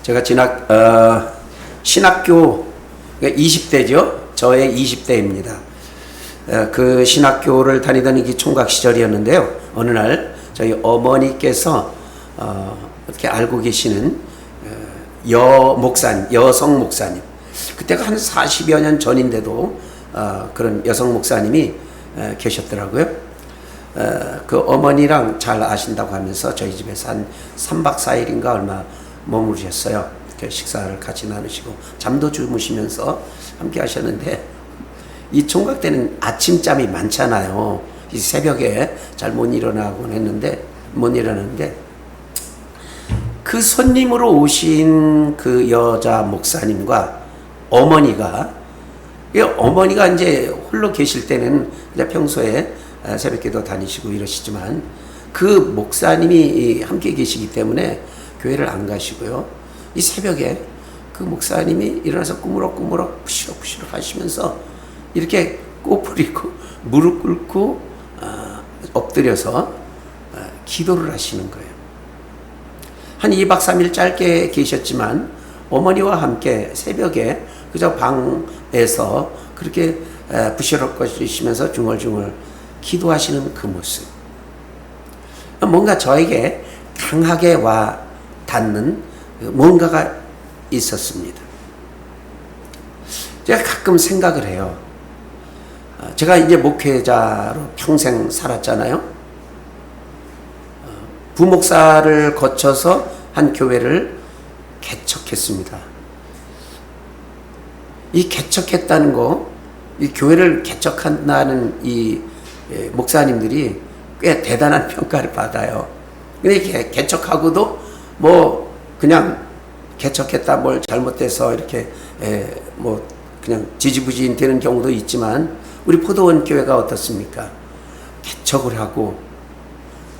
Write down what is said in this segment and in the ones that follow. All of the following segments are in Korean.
제가 신학교 20대죠. 저의 20대입니다. 그 신학교를 다니던 이 총각 시절이었는데요. 어느 날 저희 어머니께서 이렇게 알고 계시는 여성 목사님, 그때가 한 40여 년 전인데도 그런 여성 목사님이 계셨더라고요. 그 어머니랑 잘 아신다고 하면서 저희 집에서 한 3박 4일인가 얼마 머무르셨어요. 식사를 같이 나누시고 잠도 주무시면서 함께 하셨는데, 이 총각 때는 아침잠이 많잖아요. 이 새벽에 잘 못 일어나는데 그 손님으로 오신 그 여자 목사님과 어머니가 이제 홀로 계실 때는 이제 평소에 새벽기도 다니시고 이러시지만, 그 목사님이 함께 계시기 때문에 교회를 안 가시고요. 이 새벽에 그 목사님이 일어나서 꾸무럭꾸무럭 푸시럭푸시럭 하시면서 이렇게 꼬부리고 무릎 꿇고 엎드려서 기도를 하시는 거예요. 한 2박 3일 짧게 계셨지만 어머니와 함께 새벽에 그저 방에서 그렇게 부시럭거리시면서 중얼중얼 기도하시는 그 모습, 뭔가 저에게 강하게 와 닿는 뭔가가 있었습니다. 제가 가끔 생각을 해요. 제가 이제 목회자로 평생 살았잖아요. 부목사를 거쳐서 한 교회를 개척했습니다. 이 개척했다는 거, 이 교회를 개척한다는 이 목사님들이 꽤 대단한 평가를 받아요. 근데 개척하고도 뭐 그냥 개척했다 뭘 잘못돼서 이렇게 뭐 그냥 지지부진 되는 경우도 있지만, 우리 포도원 교회가 어떻습니까? 개척을 하고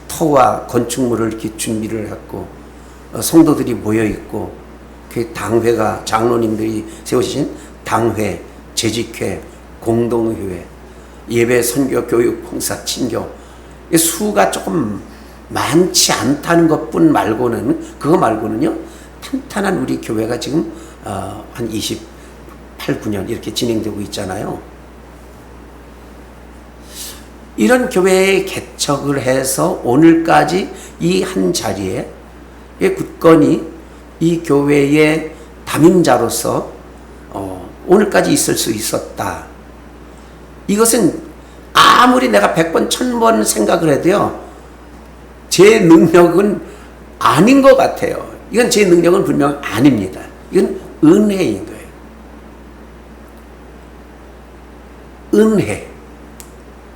터와 건축물을 이렇게 준비를 했고 성도들이 모여 있고, 그 당회가 장로님들이 세우신 당회, 재직회, 공동회회, 예배, 선교, 교육, 봉사, 친교, 수가 조금 많지 않다는 것뿐 말고는, 그거 말고는요, 탄탄한 우리 교회가 지금 한 28, 9년 이렇게 진행되고 있잖아요. 이런 교회에 개척을 해서 오늘까지 이 한 자리에 굳건히 이 교회의 담임자로서 오늘까지 있을 수 있었다. 이것은 아무리 내가 100번, 1000번 생각을 해도요, 제 능력은 아닌 것 같아요. 이건 제 능력은 분명 아닙니다. 이건 은혜인 거예요. 은혜.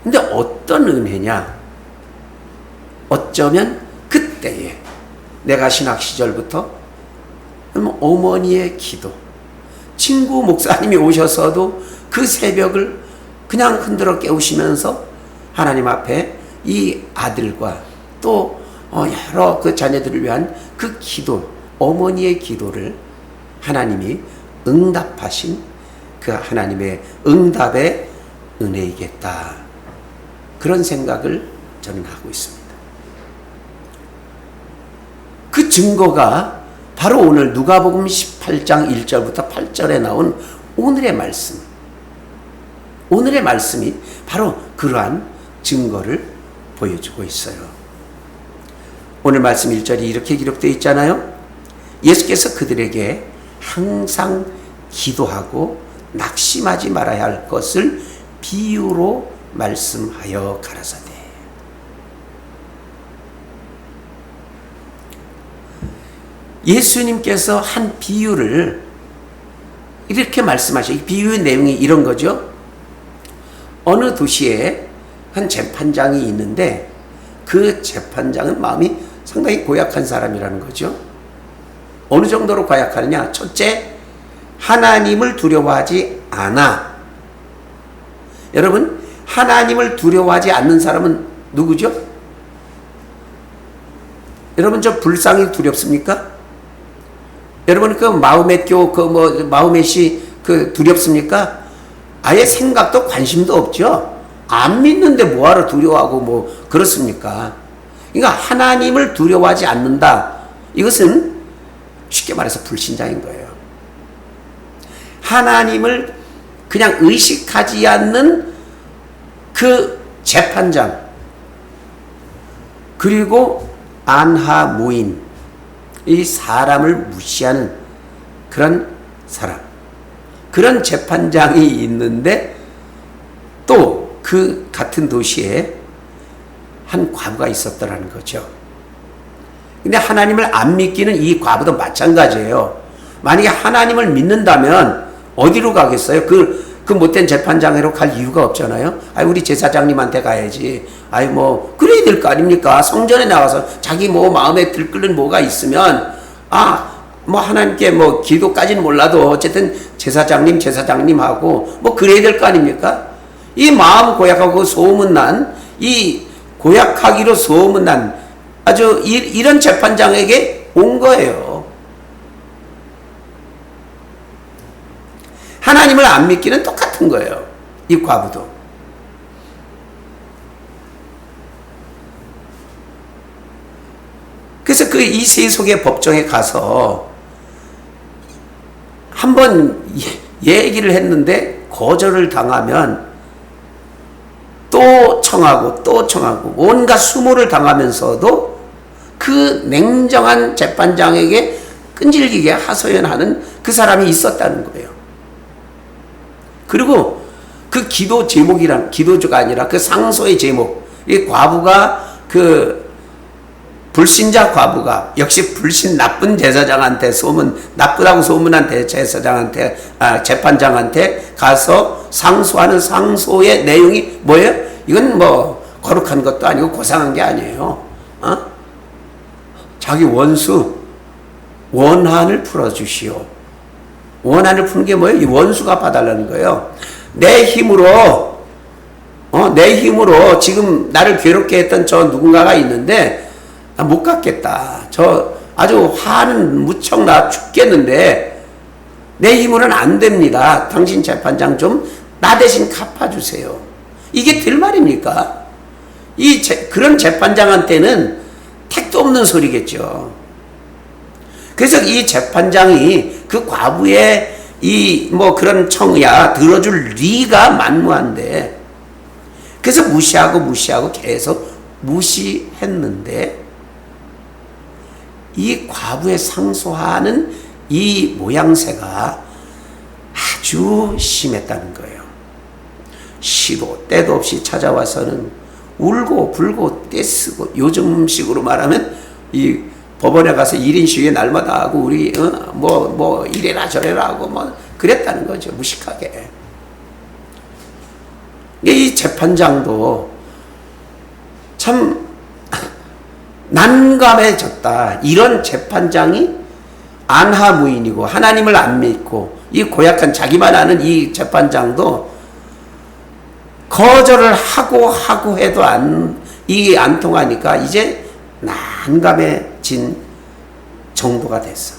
근데 어떤 은혜냐? 어쩌면 그때에 내가 신학 시절부터 어머니의 기도, 친구 목사님이 오셔서도 그 새벽을 그냥 흔들어 깨우시면서 하나님 앞에 이 아들과 또 여러 그 자녀들을 위한 그 기도, 어머니의 기도를 하나님이 응답하신 그 하나님의 응답의 은혜이겠다. 그런 생각을 저는 하고 있습니다. 그 증거가 바로 오늘 누가복음 18장 1절부터 8절에 나온 오늘의 말씀. 오늘의 말씀이 바로 그러한 증거를 보여주고 있어요. 오늘 말씀 1절이 이렇게 기록되어 있잖아요. 예수께서 그들에게 항상 기도하고 낙심하지 말아야 할 것을 비유로 말씀하여 가라사대. 예수님께서 한 비유를 이렇게 말씀하셔요. 이 비유의 내용이 이런 거죠. 어느 도시에 한 재판장이 있는데 그 재판장은 마음이 상당히 고약한 사람이라는 거죠. 어느 정도로 고약하느냐? 첫째, 하나님을 두려워하지 않아. 여러분, 하나님을 두려워하지 않는 사람은 누구죠? 여러분, 저 불상이 두렵습니까? 여러분, 그 마호메교, 마호메시 두렵습니까? 아예 생각도 관심도 없죠? 안 믿는데 뭐하러 두려워하고 그렇습니까? 그러니까 하나님을 두려워하지 않는다. 이것은 쉽게 말해서 불신자인 거예요. 하나님을 그냥 의식하지 않는 그 재판장, 그리고 안하무인, 이 사람을 무시하는 그런 사람, 그런 재판장이 있는데 또 그 같은 도시에 한 과부가 있었더라는 거죠. 근데 하나님을 안 믿기는 이 과부도 마찬가지예요. 만약에 하나님을 믿는다면 어디로 가겠어요? 그 못된 재판장으로 갈 이유가 없잖아요. 우리 제사장님한테 가야지. 그래야 될 거 아닙니까? 성전에 나가서 자기 마음에 들끓는 뭐가 있으면, 하나님께 기도까지는 몰라도 어쨌든 제사장님하고 그래야 될 거 아닙니까? 이 마음 고약하고 소문난, 이 고약하기로 소문난 아주 이런 재판장에게 온 거예요. 하나님을 안 믿기는 똑같은 거예요. 이 과부도. 그래서 이 세속의 법정에 가서 한번 얘기를 했는데 거절을 당하면 또 청하고 온갖 수모를 당하면서도 그 냉정한 재판장에게 끈질기게 하소연하는 그 사람이 있었다는 거예요. 그리고 그 기도 제목이란, 기도주가 아니라 그 상소의 제목, 이 과부가 불신자 과부가 역시 나쁜 제사장한테 나쁘다고 소문한 제사장한테, 재판장한테 가서 상소하는 상소의 내용이 뭐예요? 이건 거룩한 것도 아니고 고상한 게 아니에요. 자기 원한을 풀어주시오. 원한을 푸는 게 뭐예요? 이 원수가 봐달라는 거예요. 내 힘으로 지금 나를 괴롭게 했던 저 누군가가 있는데, 못 갚겠다. 아주 화는 무척 나 죽겠는데, 내 힘으로는 안 됩니다. 당신 재판장 좀 나 대신 갚아주세요. 이게 될 말입니까? 그런 재판장한테는 택도 없는 소리겠죠. 그래서 이 재판장이 그 과부의 그런 청야 들어줄 리가 만무한데, 그래서 무시하고 계속 무시했는데, 이 과부의 상소하는 이 모양새가 아주 심했다는 거예요. 시도 때도 없이 찾아와서는 울고 불고 떼쓰고, 요즘식으로 말하면 이 법원에 가서 1인 시위에 날마다 하고 우리 이래라 저래라 하고 그랬다는 거죠. 무식하게. 이 재판장도 참 난감해졌다. 이런 재판장이 안하무인이고 하나님을 안 믿고 이 고약한 자기만 아는 이 재판장도 거절을 하고 해도 안 통하니까 이제 난감해진 정도가 됐어.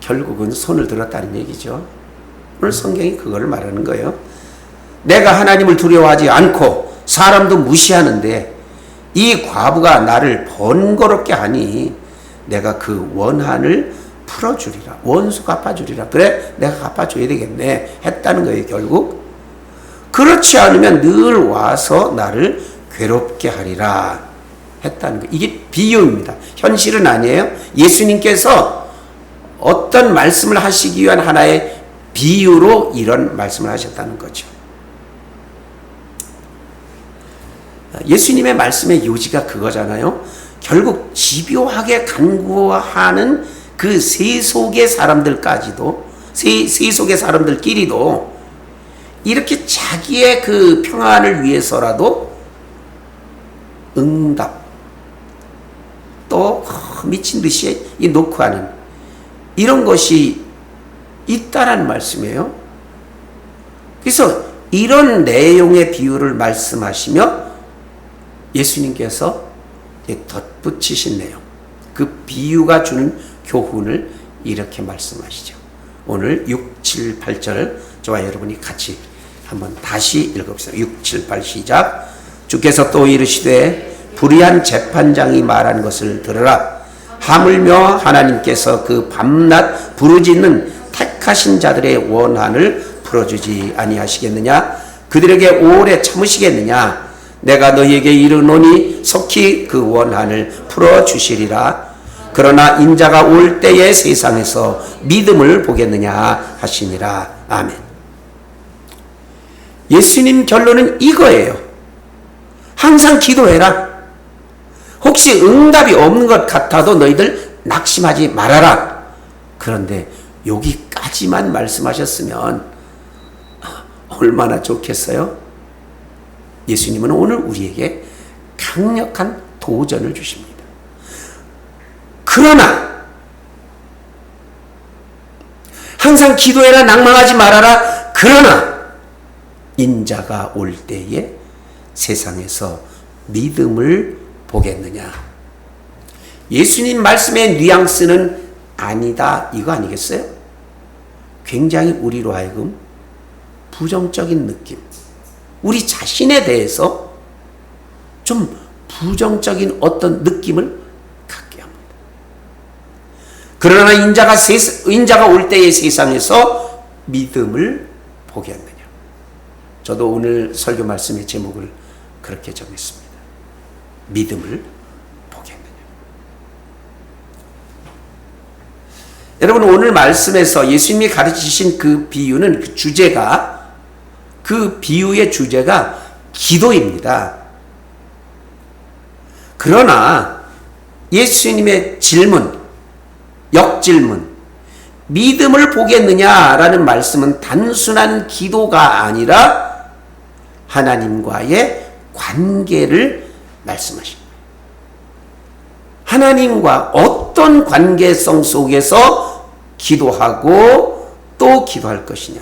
결국은 손을 들었다는 얘기죠. 오늘 성경이 그걸 말하는 거예요. 내가 하나님을 두려워하지 않고 사람도 무시하는데 이 과부가 나를 번거롭게 하니 내가 그 원한을 풀어주리라. 원수 갚아주리라. 그래, 내가 갚아줘야 되겠네 했다는 거예요. 결국 그렇지 않으면 늘 와서 나를 괴롭게 하리라 했다는 거예요. 이게 비유입니다. 현실은 아니에요. 예수님께서 어떤 말씀을 하시기 위한 하나의 비유로 이런 말씀을 하셨다는 거죠. 예수님의 말씀의 요지가 그거잖아요. 결국 집요하게 간구하는 그 세속의 사람들까지도, 세속의 사람들끼리도 이렇게 자기의 그 평안을 위해서라도 응답, 또 미친 듯이 놓고 하는 이런 것이 있다라는 말씀이에요. 그래서 이런 내용의 비유를 말씀하시며 예수님께서 덧붙이신 내용, 그 비유가 주는 교훈을 이렇게 말씀하시죠. 오늘 6, 7, 8절 저와 여러분이 같이 한번 다시 읽어보세요. 6, 7, 8 시작. 주께서 또 이르시되 불의한 재판장이 말한 것을 들으라. 하물며 하나님께서 그 밤낮 부르짖는 택하신 자들의 원한을 풀어주지 아니하시겠느냐? 그들에게 오래 참으시겠느냐? 내가 너희에게 이르노니 속히 그 원한을 풀어주시리라. 그러나 인자가 올 때에 세상에서 믿음을 보겠느냐 하시니라. 아멘. 예수님 결론은 이거예요. 항상 기도해라. 혹시 응답이 없는 것 같아도 너희들 낙심하지 말아라. 그런데 여기까지만 말씀하셨으면 얼마나 좋겠어요? 예수님은 오늘 우리에게 강력한 도전을 주십니다. 그러나 항상 기도해라, 낭망하지 말아라. 그러나 인자가 올 때에 세상에서 믿음을 보겠느냐. 예수님 말씀의 뉘앙스는 아니다 이거 아니겠어요? 굉장히 우리로 하여금 부정적인 느낌, 우리 자신에 대해서 좀 부정적인 어떤 느낌을 갖게 합니다. 그러나 인자가 올 때의 세상에서 믿음을 보겠느냐. 저도 오늘 설교 말씀의 제목을 그렇게 정했습니다. 믿음을 보겠느냐. 여러분, 오늘 말씀에서 예수님이 가르치신 그 비유는 그 비유의 주제가 기도입니다. 그러나 예수님의 질문, 역질문, 믿음을 보겠느냐라는 말씀은 단순한 기도가 아니라 하나님과의 관계를 말씀하십니다. 하나님과 어떤 관계성 속에서 기도하고 또 기도할 것이냐,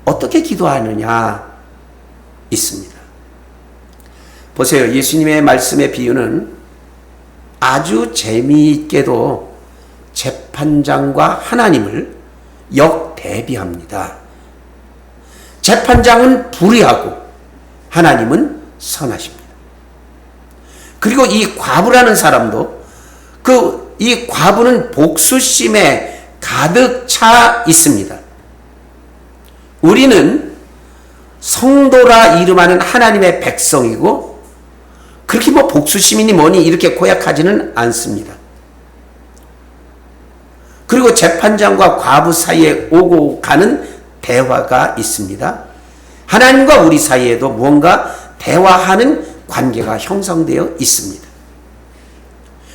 어떻게 기도하느냐 있습니다. 보세요. 예수님의 말씀의 비유는 아주 재미있게도 재판장과 하나님을 역대비합니다. 재판장은 불의하고 하나님은 선하십니다. 그리고 이 과부라는 사람도 이 과부는 복수심에 가득 차 있습니다. 우리는 성도라 이름하는 하나님의 백성이고 그렇게 복수심이니 뭐니 이렇게 고약하지는 않습니다. 그리고 재판장과 과부 사이에 오고 가는 대화가 있습니다. 하나님과 우리 사이에도 무언가 대화하는 관계가 형성되어 있습니다.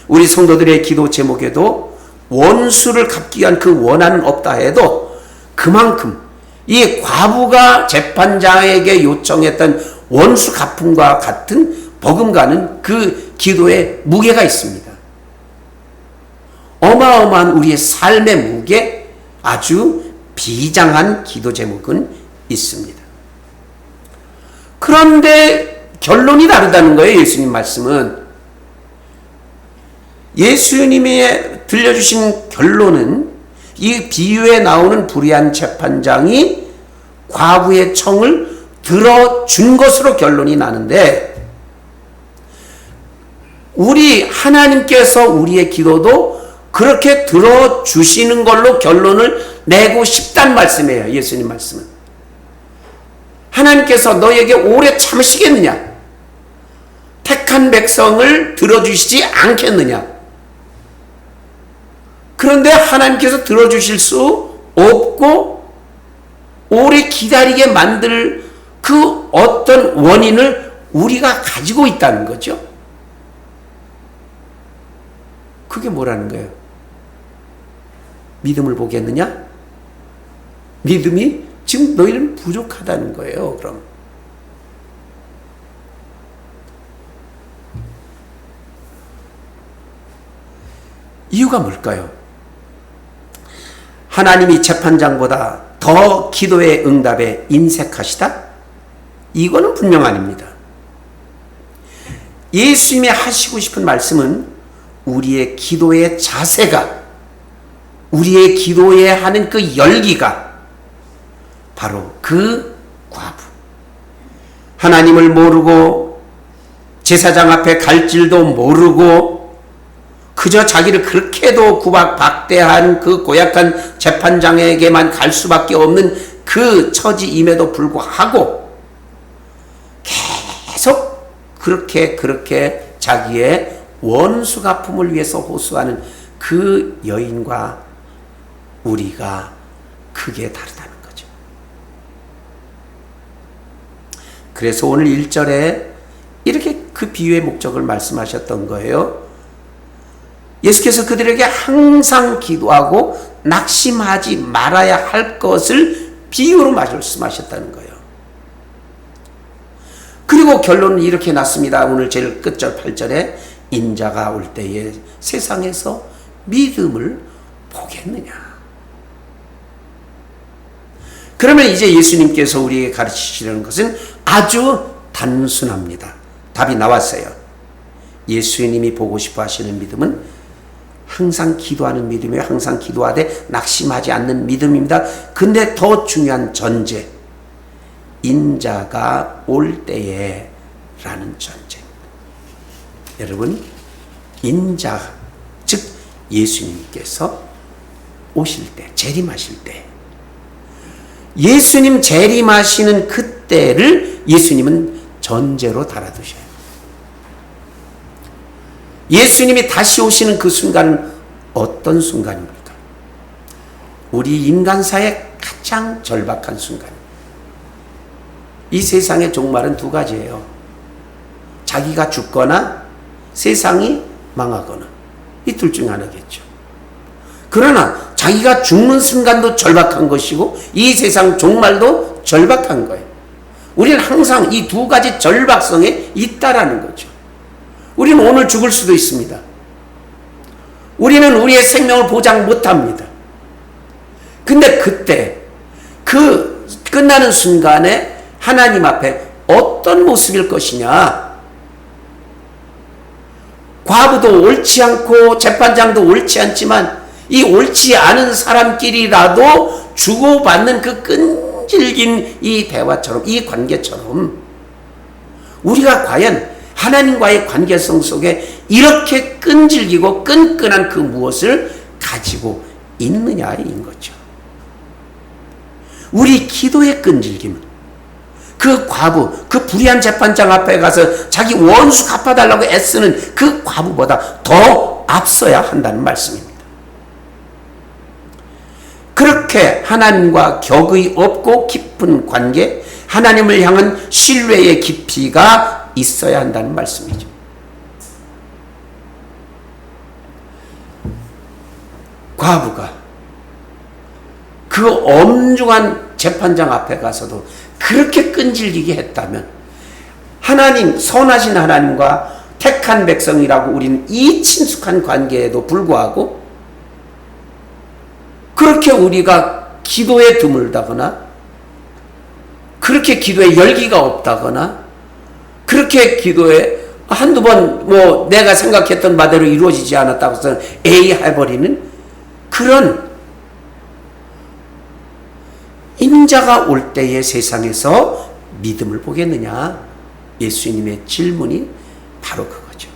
우리 성도들의 기도 제목에도 원수를 갚기 위한 그 원한은 없다 해도 그만큼 이 과부가 재판장에게 요청했던 원수 갚음과 같은 버금가는 그 기도에 무게가 있습니다. 어마어마한 우리의 삶의 무게, 아주 비장한 기도 제목은 있습니다. 그런데 결론이 다르다는 거예요. 예수님 말씀은. 예수님이 들려주신 결론은 이 비유에 나오는 불의한 재판장이 과부의 청을 들어준 것으로 결론이 나는데, 우리 하나님께서 우리의 기도도 그렇게 들어주시는 걸로 결론을 내고 싶단 말씀이에요. 예수님 말씀은. 하나님께서 너에게 오래 참으시겠느냐? 택한 백성을 들어주시지 않겠느냐? 그런데 하나님께서 들어주실 수 없고 오래 기다리게 만들 그 어떤 원인을 우리가 가지고 있다는 거죠. 그게 뭐라는 거예요? 믿음을 보겠느냐? 믿음이 지금 너희는 부족하다는 거예요. 그럼 이유가 뭘까요? 하나님이 재판장보다 더 기도의 응답에 인색하시다? 이거는 분명 아닙니다. 예수님이 하시고 싶은 말씀은 우리의 기도의 자세가, 우리의 기도에 하는 그 열기가 바로 그 과부, 하나님을 모르고 제사장 앞에 갈 줄도 모르고 그저 자기를 그렇게도 박대한 그 고약한 재판장에게만 갈 수밖에 없는 그 처지임에도 불구하고 계속 그렇게 자기의 원수 갚음을 위해서 호소하는 그 여인과 우리가 크게 다르다는 거죠. 그래서 오늘 1절에 이렇게 그 비유의 목적을 말씀하셨던 거예요. 예수께서 그들에게 항상 기도하고 낙심하지 말아야 할 것을 비유로 말씀하셨다는 거예요. 그리고 결론은 이렇게 났습니다. 오늘 제일 끝절 8절에 인자가 올 때에 세상에서 믿음을 보겠느냐. 그러면 이제 예수님께서 우리에게 가르치시려는 것은 아주 단순합니다. 답이 나왔어요. 예수님이 보고 싶어 하시는 믿음은 항상 기도하는 믿음이에요. 항상 기도하되 낙심하지 않는 믿음입니다. 근데 더 중요한 전제, 인자가 올 때에 라는 전제. 여러분, 인자, 즉 예수님께서 오실 때, 재림하실 때, 예수님 재림하시는 그때를 예수님은 전제로 달아두셔요. 예수님이 다시 오시는 그 순간은 어떤 순간입니까? 우리 인간사의 가장 절박한 순간. 이 세상의 종말은 두 가지예요. 자기가 죽거나 세상이 망하거나. 이 둘 중 하나겠죠. 그러나 자기가 죽는 순간도 절박한 것이고 이 세상 종말도 절박한 거예요. 우리는 항상 이 두 가지 절박성에 있다라는 거죠. 우리는 오늘 죽을 수도 있습니다. 우리는 우리의 생명을 보장 못합니다. 근데 그때 그 끝나는 순간에 하나님 앞에 어떤 모습일 것이냐. 과부도 옳지 않고 재판장도 옳지 않지만 이 옳지 않은 사람끼리라도 주고받는 그 끈질긴 이 대화처럼, 이 관계처럼 우리가 과연 하나님과의 관계성 속에 이렇게 끈질기고 끈끈한 그 무엇을 가지고 있느냐인 거죠. 우리 기도의 끈질김은 그 과부, 그 불의한 재판장 앞에 가서 자기 원수 갚아달라고 애쓰는 그 과부보다 더 앞서야 한다는 말씀입니다. 그렇게 하나님과 격의 없고 깊은 관계, 하나님을 향한 신뢰의 깊이가 있어야 한다는 말씀이죠. 과부가 그 엄중한 재판장 앞에 가서도 그렇게 끈질기게 했다면 하나님, 선하신 하나님과 택한 백성이라고 우리는 이 친숙한 관계에도 불구하고 그렇게 우리가 기도에 드물다거나 그렇게 기도에 열기가 없다거나 그렇게 기도에 한두 번 뭐 내가 생각했던 바대로 이루어지지 않았다고 해서 에이 해버리는 그런 인자가 올 때의 세상에서 믿음을 보겠느냐. 예수님의 질문이 바로 그거죠.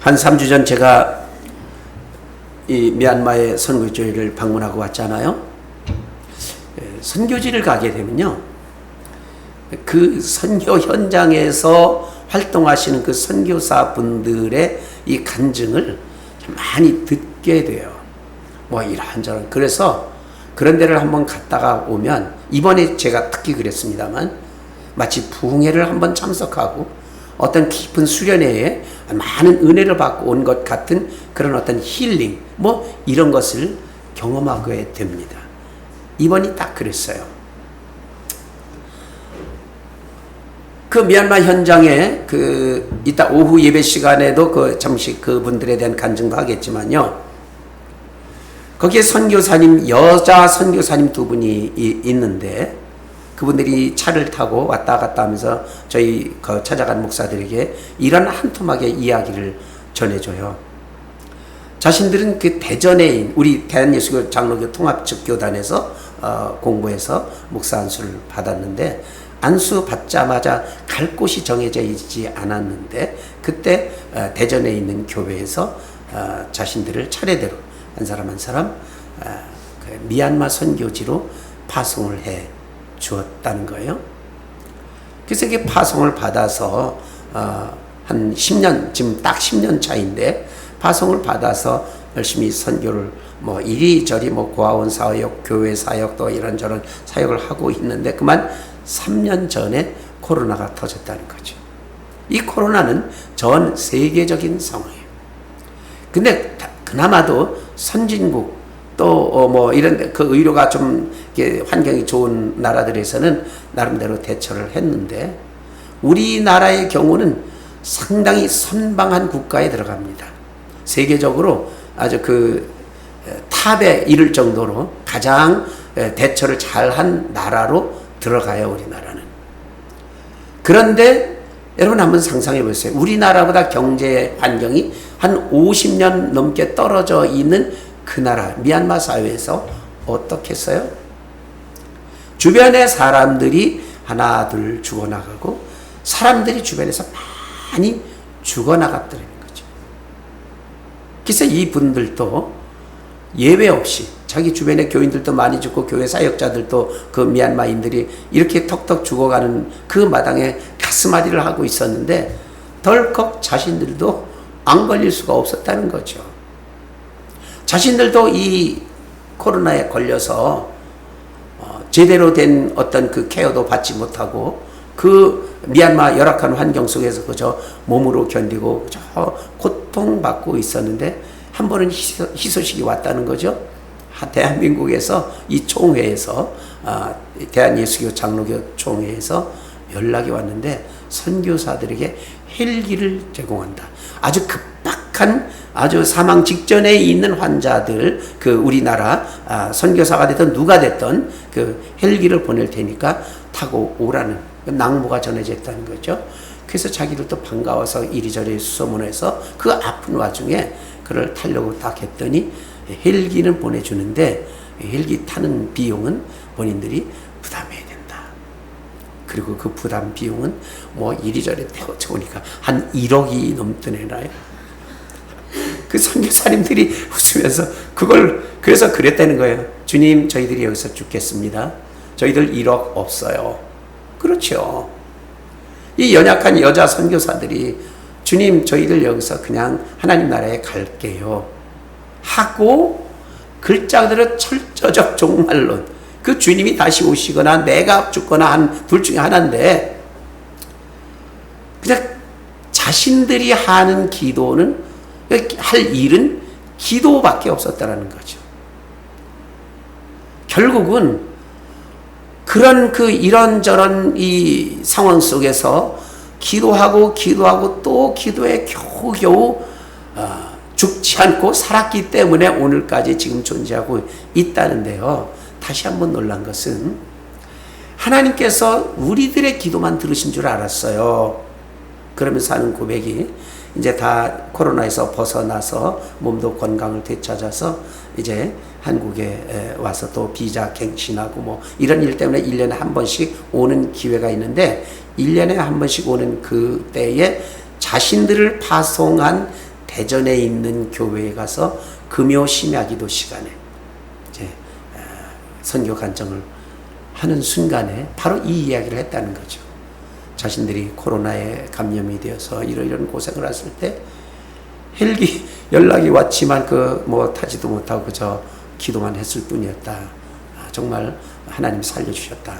한 3주 전 제가 이 미얀마의 선교지를 방문하고 왔잖아요. 선교지를 가게 되면요, 그 선교 현장에서 활동하시는 그 선교사 분들의 이 간증을 많이 듣게 돼요. 뭐 이런저런. 그래서 그런 데를 한번 갔다가 오면, 이번에 제가 특히 그랬습니다만, 마치 부흥회를 한번 참석하고 어떤 깊은 수련회에 많은 은혜를 받고 온 것 같은 그런 어떤 힐링, 뭐 이런 것을 경험하게 됩니다. 이번이 딱 그랬어요. 그 미얀마 현장에 이따 오후 예배 시간에도 잠시 그분들에 대한 간증도 하겠지만요. 거기에 선교사님, 여자 선교사님 두 분이 있는데 그분들이 차를 타고 왔다 갔다 하면서 저희 찾아간 목사들에게 이런 한 토막의 이야기를 전해줘요. 자신들은 그 대전에 있는 우리 대한예수교 장로교 통합 측교단에서 공부해서 목사 안수를 받았는데 안수 받자마자 갈 곳이 정해져 있지 않았는데 그때 대전에 있는 교회에서 자신들을 차례대로 한 사람 한 사람 그 미얀마 선교지로 파송을 해 주었다는 거예요. 그래서 이게 파송을 받아서 한 10년, 지금 딱 10년 차인데 파송을 받아서 열심히 선교를 뭐 이리저리 뭐 고아원 사역, 교회 사역 또 이런저런 사역을 하고 있는데 그만 3년 전에 코로나가 터졌다는 거죠. 이 코로나는 전 세계적인 상황이에요. 근데 그나마도 선진국 또 뭐 이런 그 의료가 좀 환경이 좋은 나라들에서는 나름대로 대처를 했는데 우리나라의 경우는 상당히 선방한 국가에 들어갑니다. 세계적으로 아주 그 탑에 이를 정도로 가장 대처를 잘한 나라로 들어가요, 우리나라는. 그런데 여러분 한번 상상해 보세요. 우리나라보다 경제 환경이 한 50년 넘게 떨어져 있는 그 나라 미얀마 사회에서 어떻게 했어요? 주변의 사람들이 하나 둘 죽어나가고 사람들이 주변에서 많이 죽어나갔더라는 거죠. 그래서 이분들도 예외 없이 자기 주변의 교인들도 많이 죽고 교회 사역자들도 그 미얀마인들이 이렇게 턱턱 죽어가는 그 마당에 가슴앓이를 하고 있었는데 덜컥 자신들도 안 걸릴 수가 없었다는 거죠. 자신들도 이 코로나에 걸려서 제대로 된 어떤 그 케어도 받지 못하고 그 미얀마 열악한 환경 속에서 그저 몸으로 견디고 그저 고통받고 있었는데 한 번은 희소식이 왔다는 거죠. 대한민국에서 이 총회에서 대한예수교 장로교 총회에서 연락이 왔는데 선교사들에게 헬기를 제공한다. 아주 급박한 아주 사망 직전에 있는 환자들 그 우리나라 선교사가 됐든 누가 됐든 그 헬기를 보낼 테니까 타고 오라는 낭보가 전해져 있다는 거죠. 그래서 자기들도 반가워서 이리저리 수소문해서 그 아픈 와중에 그를 타려고 딱 했더니 헬기는 보내주는데 헬기 타는 비용은 본인들이 부담해야 된다. 그리고 그 부담 비용은 뭐 이리저리 태워보니까 한 1억이 넘더래나요. 그 선교사님들이 웃으면서 그걸 그래서 그랬다는 거예요. 주님, 저희들이 여기서 죽겠습니다. 저희들 1억 없어요. 그렇죠. 이 연약한 여자 선교사들이 주님, 저희들 여기서 그냥 하나님 나라에 갈게요 하고 글자 그대로 철저적 종말론, 그 주님이 다시 오시거나 내가 죽거나 한 둘 중에 하나인데 그냥 자신들이 하는 기도는 할 일은 기도밖에 없었다라는 거죠. 결국은 그런 그 이런저런 이 상황 속에서 기도하고 또 기도에 겨우겨우 죽지 않고 살았기 때문에 오늘까지 지금 존재하고 있다는데요. 다시 한번 놀란 것은 하나님께서 우리들의 기도만 들으신 줄 알았어요. 그러면서 하는 고백이 이제 다 코로나에서 벗어나서 몸도 건강을 되찾아서 이제 한국에 와서 또 비자 갱신하고 뭐 이런 일 때문에 1년에 한 번씩 오는 기회가 있는데 1년에 한 번씩 오는 그 때에 자신들을 파송한 대전에 있는 교회에 가서 금요 심야기도 시간에 이제 선교 간증을 하는 순간에 바로 이 이야기를 했다는 거죠. 자신들이 코로나에 감염이 되어서 이런 고생을 했을 때 헬기 연락이 왔지만 그 뭐 타지도 못하고 그저 기도만 했을 뿐이었다. 정말 하나님 살려주셨다.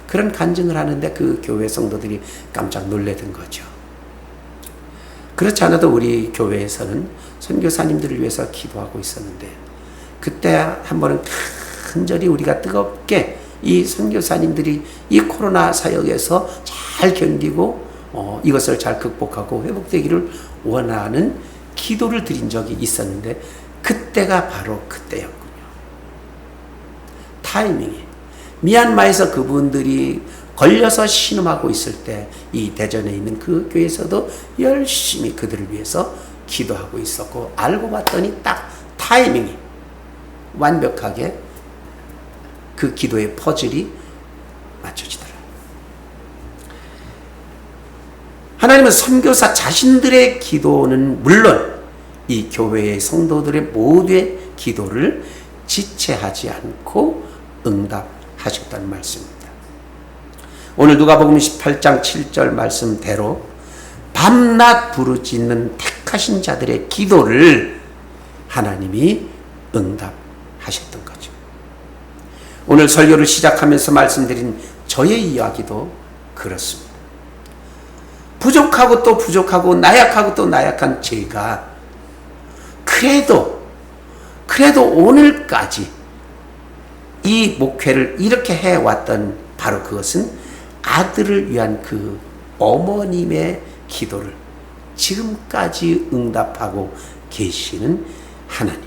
그런 간증을 하는데 그 교회 성도들이 깜짝 놀래던 거죠. 그렇지 않아도 우리 교회에서는 선교사님들을 위해서 기도하고 있었는데 그때 한 번은 간절히 우리가 뜨겁게 이 선교사님들이 이 코로나 사역에서 잘 견디고 이것을 잘 극복하고 회복되기를 원하는 기도를 드린 적이 있었는데 그때가 바로 그때였군요. 타이밍이 미얀마에서 그분들이 걸려서 신음하고 있을 때 이 대전에 있는 그 교회에서도 열심히 그들을 위해서 기도하고 있었고 알고 봤더니 딱 타이밍이 완벽하게 그 기도의 퍼즐이 맞춰지더라. 하나님은 선교사 자신들의 기도는 물론 이 교회의 성도들의 모두의 기도를 지체하지 않고 응답하셨다는 말씀입니다. 오늘 누가복음 18장 7절 말씀대로 밤낮 부르짖는 택하신 자들의 기도를 하나님이 응답하셨던 거죠. 오늘 설교를 시작하면서 말씀드린 저의 이야기도 그렇습니다. 부족하고 또 부족하고 나약하고 또 나약한 제가 그래도 오늘까지 이 목회를 이렇게 해왔던 바로 그것은 아들을 위한 그 어머님의 기도를 지금까지 응답하고 계시는 하나님.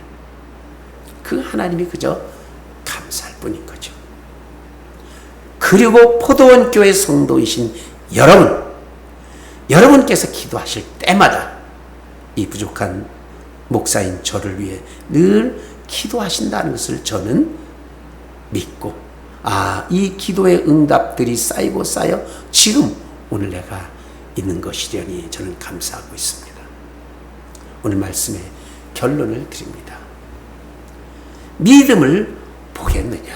그 하나님이 그저 감사할 뿐인 거죠. 그리고 포도원 교회 성도이신 여러분께서 기도하실 때마다 이 부족한 목사인 저를 위해 늘 기도하신다는 것을 저는 믿고, 이 기도의 응답들이 쌓이고 쌓여 지금 오늘 내가 있는 것이려니 저는 감사하고 있습니다. 오늘 말씀의 결론을 드립니다. 믿음을 보겠느냐?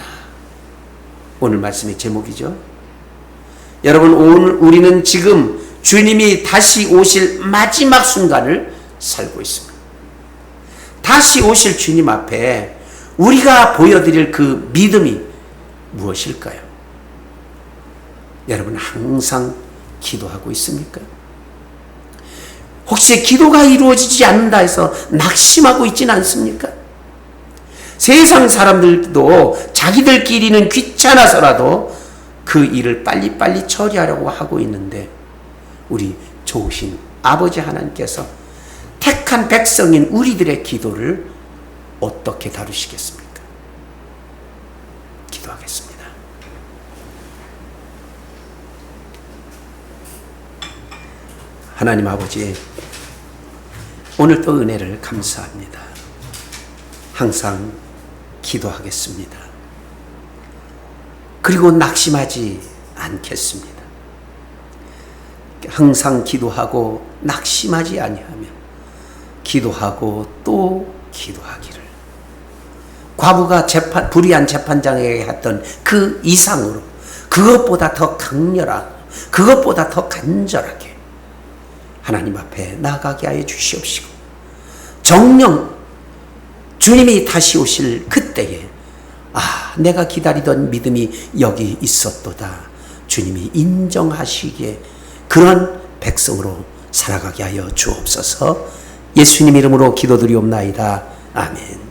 오늘 말씀의 제목이죠. 여러분, 오늘 우리는 지금 주님이 다시 오실 마지막 순간을 살고 있습니다. 다시 오실 주님 앞에 우리가 보여드릴 그 믿음이 무엇일까요? 여러분 항상 기도하고 있습니까? 혹시 기도가 이루어지지 않는다 해서 낙심하고 있지는 않습니까? 세상 사람들도 자기들끼리는 귀찮아서라도 그 일을 빨리빨리 처리하려고 하고 있는데 우리 좋으신 아버지 하나님께서 택한 백성인 우리들의 기도를 어떻게 다루시겠습니까? 기도하겠습니다. 하나님 아버지, 오늘 또 은혜를 감사합니다. 항상 기도하겠습니다. 그리고 낙심하지 않겠습니다. 항상 기도하고 낙심하지 아니하며 기도하고 또 기도하기를, 과부가 불의한 재판장에게 했던 그 이상으로 그것보다 더 강렬하고 그것보다 더 간절하게 하나님 앞에 나아가게 하여 주시옵시고, 정녕 주님이 다시 오실 그때에 내가 기다리던 믿음이 여기 있었도다 주님이 인정하시기에 그런 백성으로 살아가게 하여 주옵소서. 예수님 이름으로 기도드리옵나이다. 아멘.